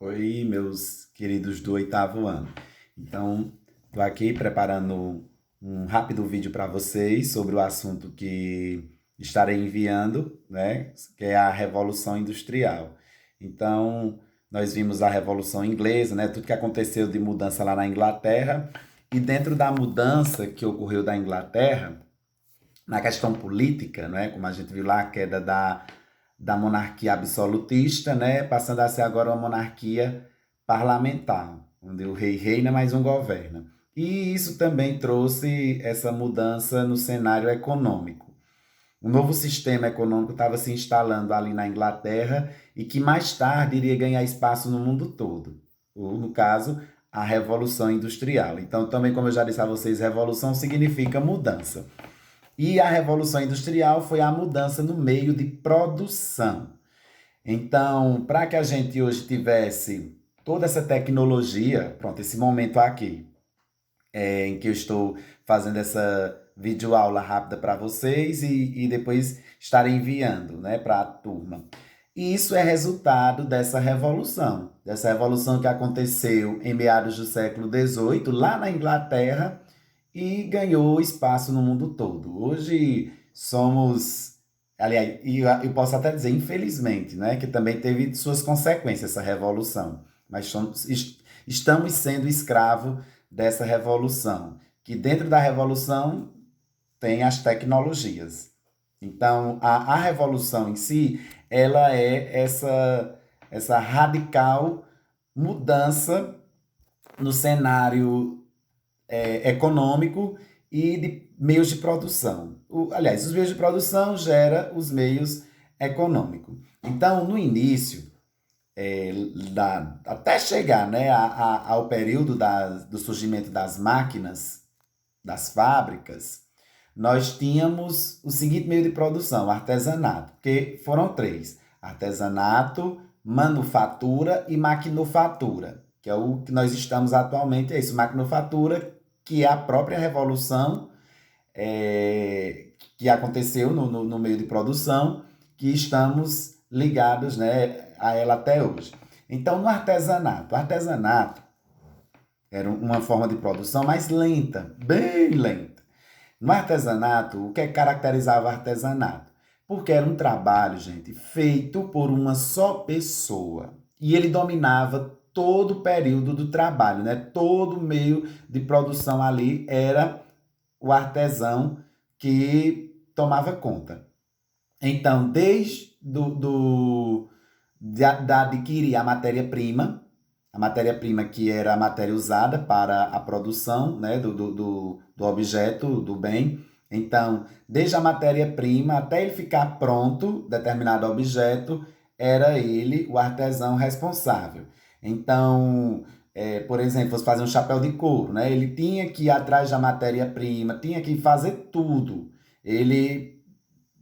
Oi, meus queridos do oitavo ano. Então, estou aqui preparando um rápido vídeo para vocês sobre o assunto que estarei enviando, né? Que é a Revolução Industrial. Então, nós vimos a Revolução Inglesa, né? Tudo que aconteceu de mudança lá na Inglaterra. E dentro da mudança que ocorreu da Inglaterra, na questão política, né? Como a gente viu lá, a queda da monarquia absolutista, né, passando a ser agora uma monarquia parlamentar, onde o rei reina, mas um governa. E isso também trouxe essa mudança no cenário econômico. Um novo sistema econômico estava se instalando ali na Inglaterra e que mais tarde iria ganhar espaço no mundo todo. Ou, no caso, a Revolução Industrial. Então, também, como eu já disse a vocês, revolução significa mudança. E a Revolução Industrial foi a mudança no meio de produção. Então, para que a gente hoje tivesse toda essa tecnologia, pronto, esse momento aqui, em que eu estou fazendo essa videoaula rápida para vocês e depois estarei enviando, né, para a turma. E isso é resultado dessa revolução que aconteceu em meados do século XVIII, lá na Inglaterra, e ganhou espaço no mundo todo. Hoje somos, aliás, e eu posso até dizer, infelizmente, né, que também teve suas consequências essa revolução, mas estamos sendo escravos dessa revolução, que dentro da revolução tem as tecnologias. Então, a revolução em si, ela é essa radical mudança no cenário econômico e de meios de produção. Aliás, os meios de produção gera os meios econômicos. Então, no início, até chegar, né, ao período do surgimento das máquinas, das fábricas, nós tínhamos o seguinte meio de produção, o artesanato, que foram três: artesanato, manufatura e maquinofatura, que é o que nós estamos atualmente, é isso, maquinofatura, que é a própria revolução que aconteceu no meio de produção, que estamos ligados, né, a ela até hoje. Então, no artesanato, o artesanato era uma forma de produção mais lenta, bem lenta. No artesanato, o que caracterizava o artesanato? Porque era um trabalho, gente, feito por uma só pessoa. E ele dominava todo o período do trabalho, né? Todo o meio de produção ali era o artesão que tomava conta. Então, desde da adquirir a matéria-prima que era a matéria usada para a produção, né, do objeto, do bem. Então, desde a matéria-prima até ele ficar pronto, determinado objeto, era ele o artesão responsável. Então, por exemplo, fosse fazer um chapéu de couro, né? Ele tinha que ir atrás da matéria-prima, tinha que fazer tudo. Ele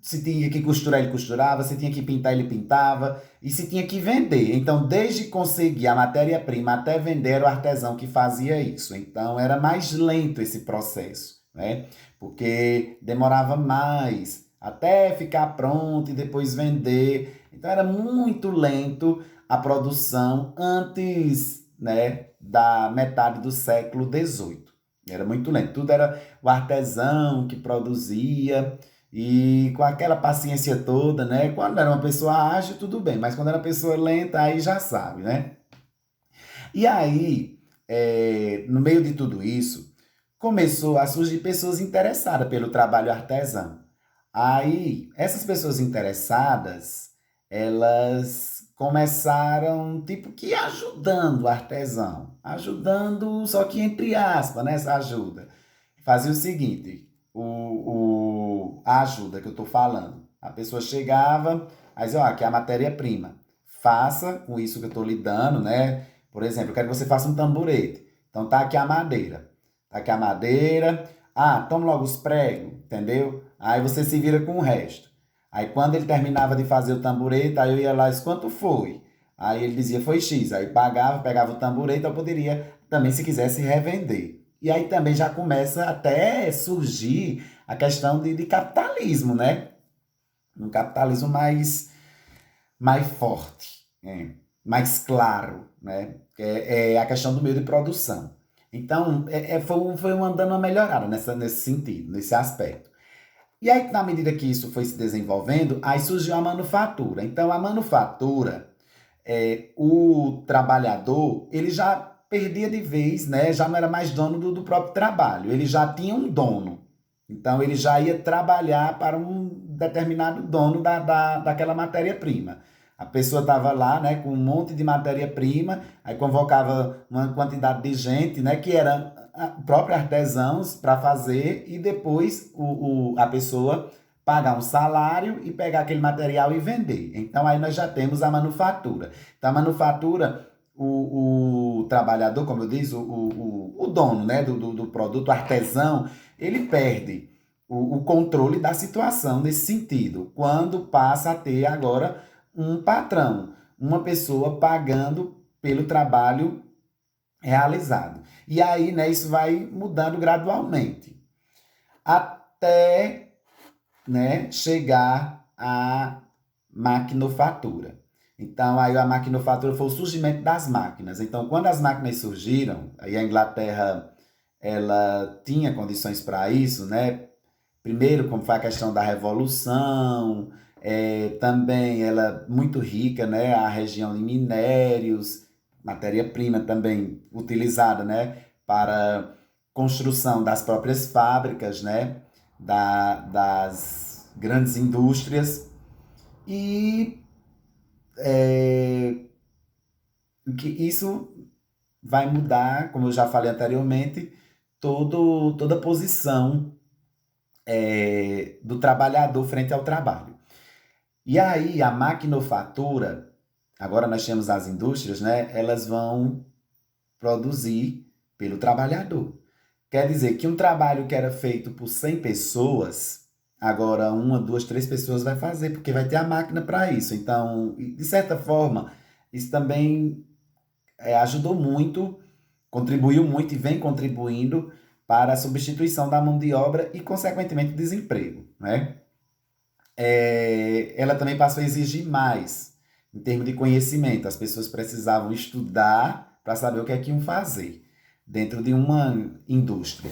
se tinha que costurar, ele costurava, se tinha que pintar, ele pintava, e se tinha que vender. Então, desde conseguir a matéria-prima até vender, era o artesão que fazia isso. Então, era mais lento esse processo, né? Porque demorava mais até ficar pronto e depois vender. Então, era muito lento a produção antes, né, da metade do século XVIII. Era muito lento. Tudo era o artesão que produzia. E com aquela paciência toda, né? Quando era uma pessoa ágil, tudo bem, mas quando era uma pessoa lenta, aí já sabe, né? E aí, no meio de tudo isso, começou a surgir pessoas interessadas pelo trabalho artesão. Aí, essas pessoas interessadas, elas começaram, tipo, que ajudando o artesão. Ajudando, só que entre aspas, né, essa ajuda. Fazia o seguinte, a ajuda que eu estou falando. A pessoa chegava, aí dizia, ó, aqui é a matéria-prima. Faça com isso que eu estou lhe dando, né? Por exemplo, eu quero que você faça um tamborete. Então tá aqui a madeira. Tá aqui a madeira. Ah, toma logo os pregos, entendeu? Aí você se vira com o resto. Aí quando ele terminava de fazer o tamborete, aí eu ia lá e disse, quanto foi? Aí ele dizia, foi X. Aí pagava, pegava o tamborete, eu poderia também, se quisesse, revender. E aí também já começa até surgir a questão de capitalismo, né? Um capitalismo mais forte. É. mais claro, né? É a questão do meio de produção. Então, foi andando uma melhorada nesse sentido, nesse aspecto. E aí, na medida que isso foi se desenvolvendo, aí surgiu a manufatura. Então, a manufatura, o trabalhador, ele já perdia de vez, né? Já não era mais dono do próprio trabalho, ele já tinha um dono. Então, ele já ia trabalhar para um determinado dono daquela matéria-prima. A pessoa estava lá, né, com um monte de matéria-prima, aí convocava uma quantidade de gente, né, que era próprios artesãos para fazer, e depois a pessoa pagar um salário e pegar aquele material e vender. Então aí nós já temos a manufatura. Então a manufatura, o trabalhador, como eu disse, o dono, né, do produto, o artesão, ele perde o controle da situação nesse sentido, quando passa a ter agora um patrão, uma pessoa pagando pelo trabalho realizado. E aí, né, isso vai mudando gradualmente, até, né, chegar à maquinofatura. Então, aí a maquinofatura foi o surgimento das máquinas. Então, quando as máquinas surgiram, aí a Inglaterra, ela tinha condições para isso, né? Primeiro, como foi a questão da revolução, também ela muito rica, né? A região de minérios, matéria-prima também utilizada, né? Para construção das próprias fábricas, né? Das grandes indústrias. E que isso vai mudar, como eu já falei anteriormente, toda a posição do trabalhador frente ao trabalho. E aí, a maquinofatura, agora nós temos as indústrias, né? Elas vão produzir pelo trabalhador. Quer dizer que um trabalho que era feito por 100 pessoas, agora uma, duas, três pessoas vai fazer, porque vai ter a máquina para isso. Então, de certa forma, isso também ajudou muito, contribuiu muito e vem contribuindo para a substituição da mão de obra e, consequentemente, o desemprego, né? Ela também passou a exigir mais em termos de conhecimento. As pessoas precisavam estudar para saber o que é que iam fazer dentro de uma indústria.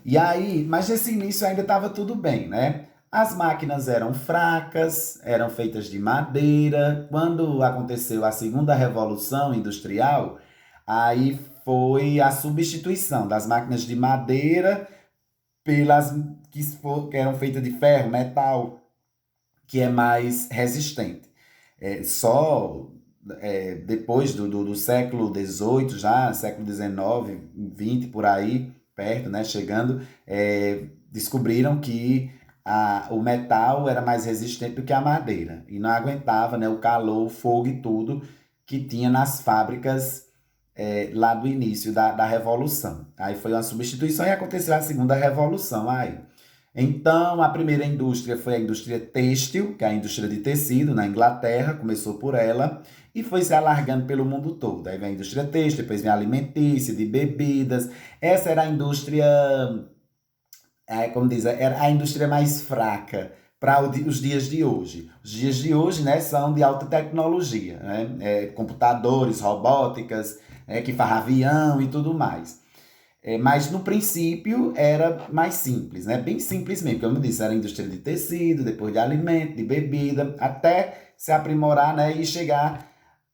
E aí, mas nesse início ainda estava tudo bem, né? As máquinas eram fracas, eram feitas de madeira. Quando aconteceu a segunda revolução industrial, aí foi a substituição das máquinas de madeira pelas que eram feitas de ferro, metal, que é mais resistente. Só depois do século XVIII, já século XIX, XX, por aí, perto, né, chegando, descobriram que o metal era mais resistente do que a madeira e não aguentava, né, o calor, o fogo e tudo que tinha nas fábricas lá do início da Revolução. Aí foi uma substituição e aconteceu a segunda Revolução aí. Então, a primeira indústria foi a indústria têxtil, que é a indústria de tecido, na Inglaterra, começou por ela, e foi se alargando pelo mundo todo. Aí vem a indústria têxtil, depois vem a alimentícia, de bebidas. Essa era a indústria, como diz, era a indústria mais fraca para os dias de hoje. Os dias de hoje, né, são de alta tecnologia, né? Computadores, robóticas, que faz avião e tudo mais. Mas no princípio era mais simples, né? Bem simples mesmo, como eu disse, era indústria de tecido, depois de alimento, de bebida, até se aprimorar, né? E chegar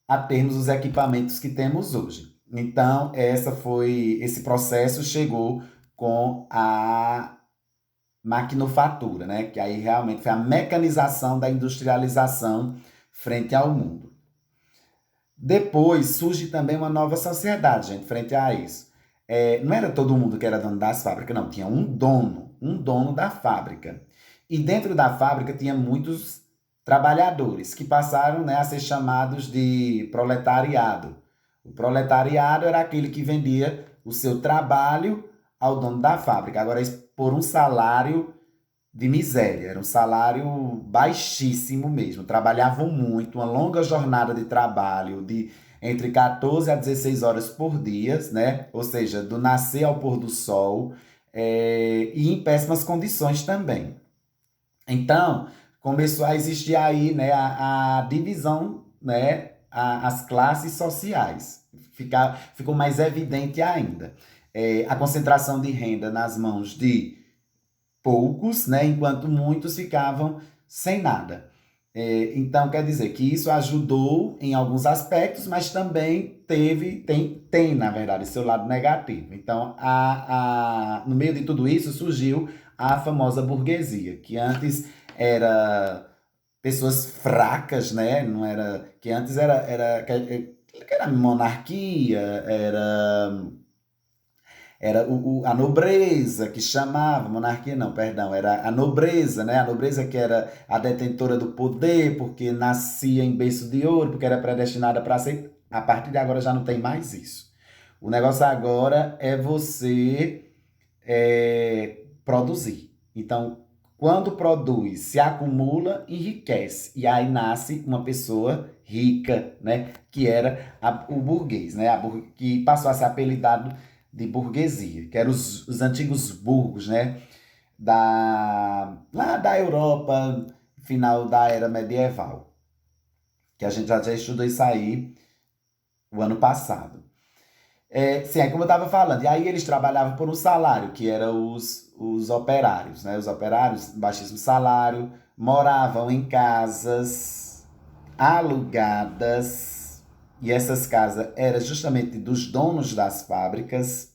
a termos os equipamentos que temos hoje. Então, esse processo chegou com a maquinofatura, né? Que aí realmente foi a mecanização da industrialização frente ao mundo. Depois surge também uma nova sociedade, gente, frente a isso. Não era todo mundo que era dono das fábricas, não. Tinha um dono da fábrica. E dentro da fábrica tinha muitos trabalhadores que passaram, né, a ser chamados de proletariado. O proletariado era aquele que vendia o seu trabalho ao dono da fábrica. Agora, por um salário de miséria, era um salário baixíssimo mesmo. Trabalhavam muito, uma longa jornada de trabalho, de entre 14 a 16 horas por dia, né? Ou seja, do nascer ao pôr do sol, e em péssimas condições também. Então, começou a existir aí, né, a divisão, né, as classes sociais. Ficou mais evidente ainda. A concentração de renda nas mãos de poucos, né, enquanto muitos ficavam sem nada. Então, quer dizer que isso ajudou em alguns aspectos, mas também tem, na verdade, seu lado negativo. Então, no meio de tudo isso, surgiu a famosa burguesia, que antes era pessoas fracas, né? Não era, que antes era monarquia, era a nobreza que chamava, monarquia não, perdão, era a nobreza, né? A nobreza que era a detentora do poder, porque nascia em berço de ouro, porque era predestinada para ser. A partir de agora já não tem mais isso. O negócio agora é você produzir. Então, quando produz, se acumula, enriquece. E aí nasce uma pessoa rica, né? Que era o burguês, né? Que passou a ser apelidado de burguesia, que eram os antigos burgos, né? Lá da Europa, final da era medieval. Que a gente já estudou isso aí o ano passado. Sim, é como eu estava falando. E aí eles trabalhavam por um salário, que eram os operários, né? Os operários, baixíssimo salário, moravam em casas alugadas, e essas casas eram justamente dos donos das fábricas.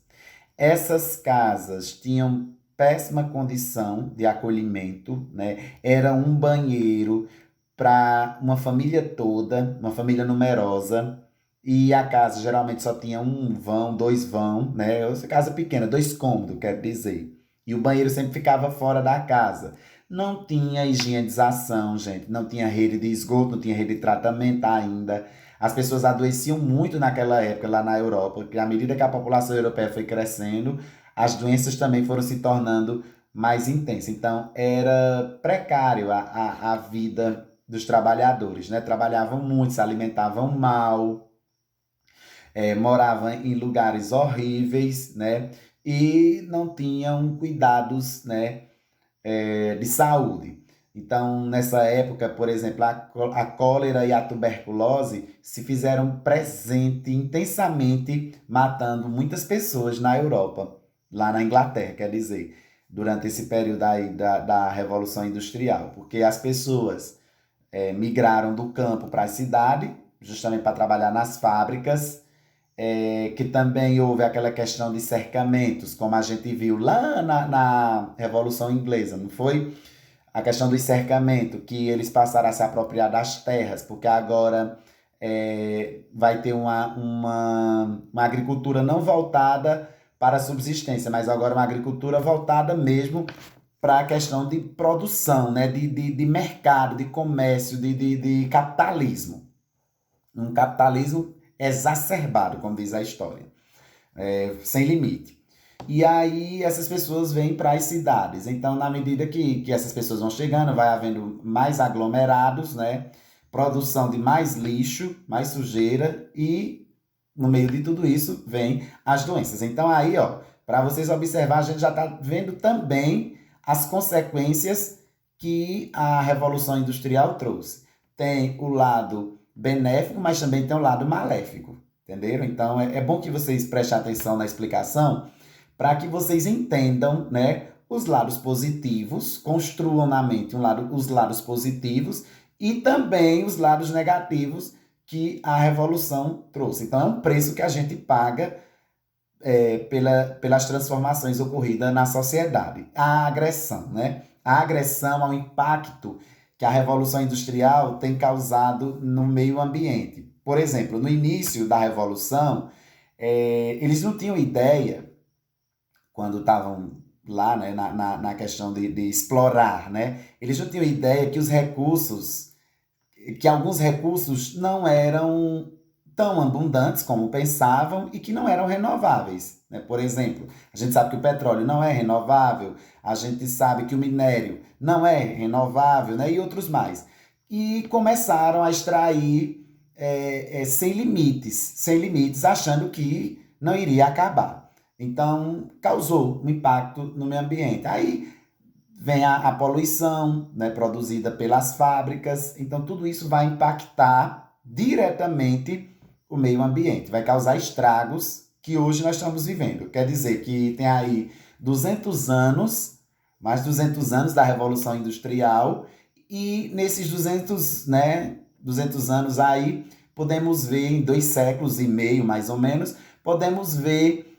Essas casas tinham péssima condição de acolhimento, né? Era um banheiro para uma família toda, uma família numerosa, e a casa geralmente só tinha um vão, dois vão, né? Essa casa pequena, 2 cômodos, quer dizer. E o banheiro sempre ficava fora da casa. Não tinha higienização, gente, não tinha rede de esgoto, não tinha rede de tratamento ainda. As pessoas adoeciam muito naquela época lá na Europa, porque à medida que a população europeia foi crescendo, as doenças também foram se tornando mais intensas. Então, era precário a vida dos trabalhadores, né? Trabalhavam muito, se alimentavam mal, moravam em lugares horríveis, né? E não tinham cuidados, né, de saúde. Então, nessa época, por exemplo, a cólera e a tuberculose se fizeram presente intensamente, matando muitas pessoas na Europa, lá na Inglaterra, quer dizer, durante esse período aí da Revolução Industrial, porque as pessoas migraram do campo para a cidade, justamente para trabalhar nas fábricas, que também houve aquela questão de cercamentos, como a gente viu lá na Revolução Inglesa, não foi? A questão do cercamento, que eles passaram a se apropriar das terras, porque agora vai ter uma agricultura não voltada para a subsistência, mas agora uma agricultura voltada mesmo para a questão de produção, né? de mercado, de comércio, de capitalismo. Um capitalismo exacerbado, como diz a história, sem limite. E aí essas pessoas vêm para as cidades. Então, na medida que essas pessoas vão chegando, vai havendo mais aglomerados, né? Produção de mais lixo, mais sujeira, e no meio de tudo isso vem as doenças. Então aí, ó, para vocês observar, a gente já está vendo também as consequências que a Revolução Industrial trouxe. Tem o lado benéfico, mas também tem o lado maléfico, entenderam? Então é bom que vocês prestem atenção na explicação, para que vocês entendam, né, os lados positivos, construam na mente os lados positivos e também os lados negativos que a revolução trouxe. Então é um preço que a gente paga pelas transformações ocorridas na sociedade. A agressão, né? A agressão ao impacto que a Revolução Industrial tem causado no meio ambiente. Por exemplo, no início da Revolução, eles não tinham ideia, quando estavam lá, né, na questão de explorar, né? Eles não tinham ideia que alguns recursos não eram tão abundantes como pensavam e que não eram renováveis, né? Por exemplo, a gente sabe que o petróleo não é renovável, a gente sabe que o minério não é renovável, né? E outros mais. E começaram a extrair sem limites, achando que não iria acabar. Então, causou um impacto no meio ambiente. Aí vem a poluição, né, produzida pelas fábricas. Então, tudo isso vai impactar diretamente o meio ambiente, vai causar estragos que hoje nós estamos vivendo. Quer dizer que tem aí 200 anos, mais 200 anos da Revolução Industrial, e nesses 200, né, 200 anos aí, podemos ver em 2 séculos e meio, mais ou menos, podemos ver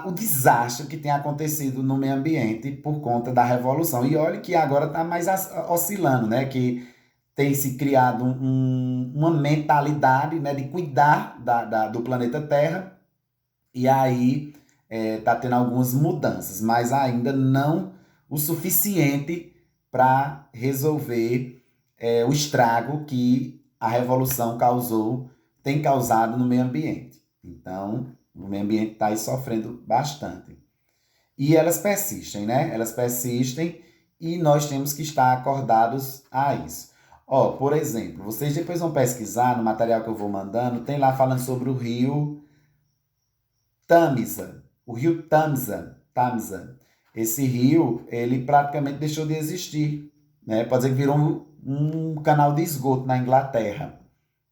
o desastre que tem acontecido no meio ambiente por conta da revolução. E olha que agora está mais oscilando, né? Que tem se criado uma mentalidade, né, de cuidar do planeta Terra, e aí está tendo algumas mudanças, mas ainda não o suficiente para resolver o estrago que a revolução tem causado no meio ambiente. Então, o meio ambiente está aí sofrendo bastante. E elas persistem, né? Elas persistem e nós temos que estar acordados a isso. Ó, por exemplo, vocês depois vão pesquisar no material que eu vou mandando, tem lá falando sobre o rio Tamisa. O rio Tamisa. Esse rio, ele praticamente deixou de existir, né? Pode dizer que virou um canal de esgoto na Inglaterra.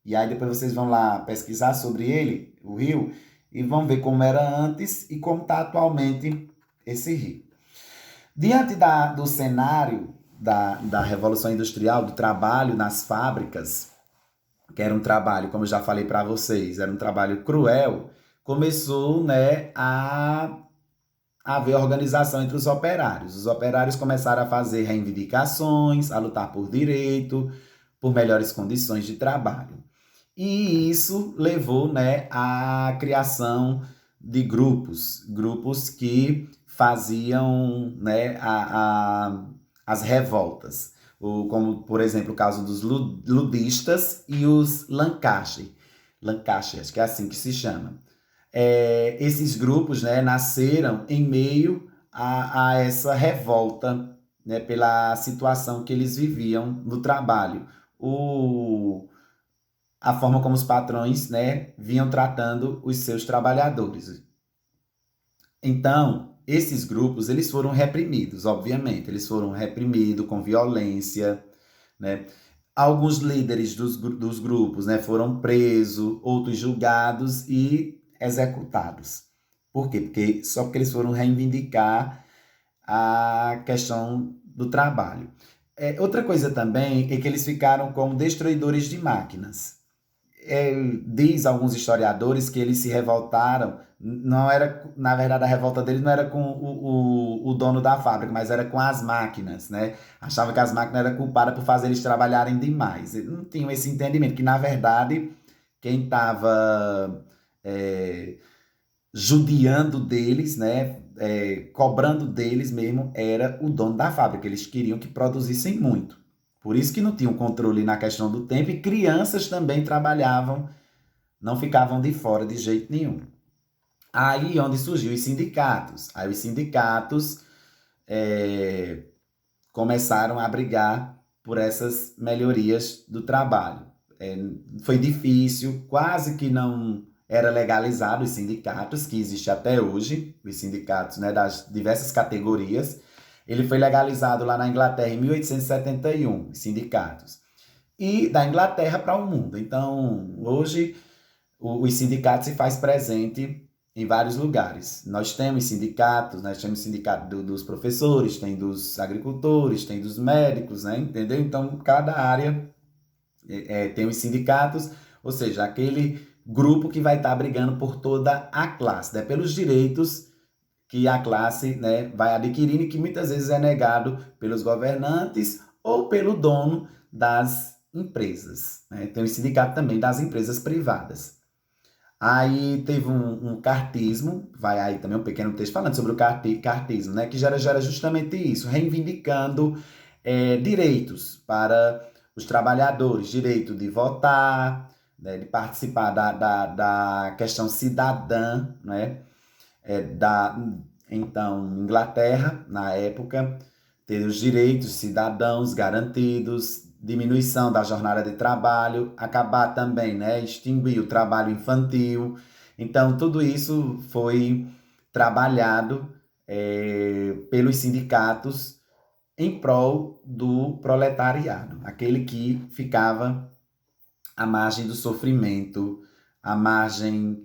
E aí depois vocês vão lá pesquisar sobre ele, o rio, e vão ver como era antes e como está atualmente esse rio. Diante do cenário da Revolução Industrial, do trabalho nas fábricas, que era um trabalho, como eu já falei para vocês, era um trabalho cruel, começou, né, a haver organização entre os operários. Os operários começaram a fazer reivindicações, a lutar por direito, por melhores condições de trabalho. E isso levou, né, à criação de grupos que faziam, né, as revoltas. Como, por exemplo, o caso dos ludistas e os Lancaster, acho que é assim que se chama. Esses grupos, né, nasceram em meio a essa revolta, né, pela situação que eles viviam no trabalho. A forma como os patrões, né, vinham tratando os seus trabalhadores. Então, esses grupos, eles foram reprimidos, obviamente. Eles foram reprimidos com violência, né? Alguns líderes dos grupos, né, foram presos, outros julgados e executados. Por quê? Só porque eles foram reivindicar a questão do trabalho. Outra coisa também é que eles ficaram como destruidores de máquinas. Diz alguns historiadores que eles se revoltaram, não era, na verdade, a revolta deles não era com o dono da fábrica, mas era com as máquinas, né? Achavam que as máquinas eram culpadas por fazer eles trabalharem demais. Eles não tinham esse entendimento, que na verdade quem estava judiando deles, né? Cobrando deles mesmo, era o dono da fábrica. Eles queriam que produzissem muito. Por isso que não tinham controle na questão do tempo, e crianças também trabalhavam, não ficavam de fora de jeito nenhum. Aí onde surgiu os sindicatos. Aí os sindicatos começaram a brigar por essas melhorias do trabalho. Foi difícil, quase que não era legalizado os sindicatos, que existe até hoje, os sindicatos, né, das diversas categorias. Ele foi legalizado lá na Inglaterra em 1871, os sindicatos. E da Inglaterra para o mundo. Então, hoje, os sindicatos se faz presente em vários lugares. Nós temos sindicato dos professores, tem dos agricultores, tem dos médicos, né? Entendeu? Então, cada área tem os sindicatos, ou seja, aquele grupo que vai estar brigando por toda a classe, né? Pelos direitos que a classe, né, vai adquirindo e que muitas vezes é negado pelos governantes ou pelo dono das empresas, né? Tem o sindicato também das empresas privadas. Aí teve um cartismo, vai aí também um pequeno texto falando sobre o cartismo, né, que gera justamente isso, reivindicando direitos para os trabalhadores, direito de votar, né, de participar da questão cidadã, né, então, Inglaterra, na época, ter os direitos cidadãos garantidos, diminuição da jornada de trabalho, acabar também, né, extinguir o trabalho infantil. Então, tudo isso foi trabalhado pelos sindicatos em prol do proletariado, aquele que ficava à margem do sofrimento, à margem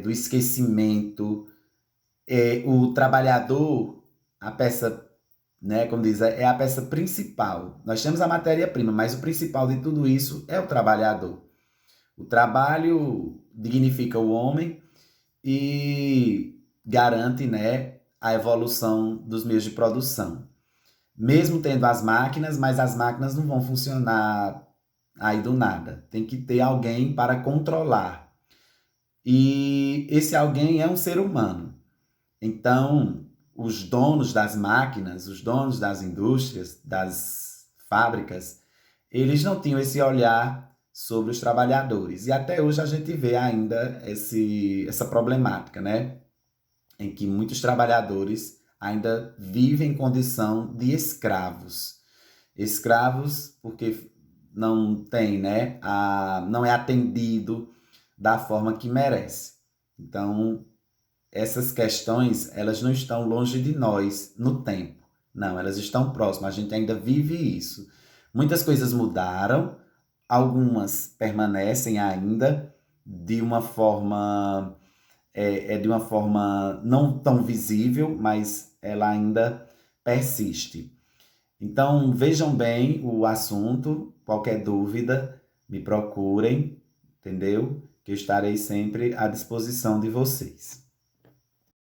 do esquecimento. O trabalhador, a peça, né, como diz, é a peça principal. Nós temos a matéria-prima, mas o principal de tudo isso é o trabalhador. O trabalho dignifica o homem e garante, né, a evolução dos meios de produção. Mesmo tendo as máquinas, mas as máquinas não vão funcionar aí do nada. Tem que ter alguém para controlar. E esse alguém é um ser humano. Então, os donos das máquinas, os donos das indústrias, das fábricas, eles não tinham esse olhar sobre os trabalhadores. E até hoje a gente vê ainda essa problemática, né? Em que muitos trabalhadores ainda vivem em condição de escravos. Escravos porque não tem, né? Não é atendido da forma que merece. Então, essas questões, elas não estão longe de nós no tempo. Não, elas estão próximas. A gente ainda vive isso. Muitas coisas mudaram, algumas permanecem ainda de uma forma de uma forma não tão visível, mas ela ainda persiste. Então, vejam bem o assunto, qualquer dúvida, me procurem, entendeu? Que eu estarei sempre à disposição de vocês.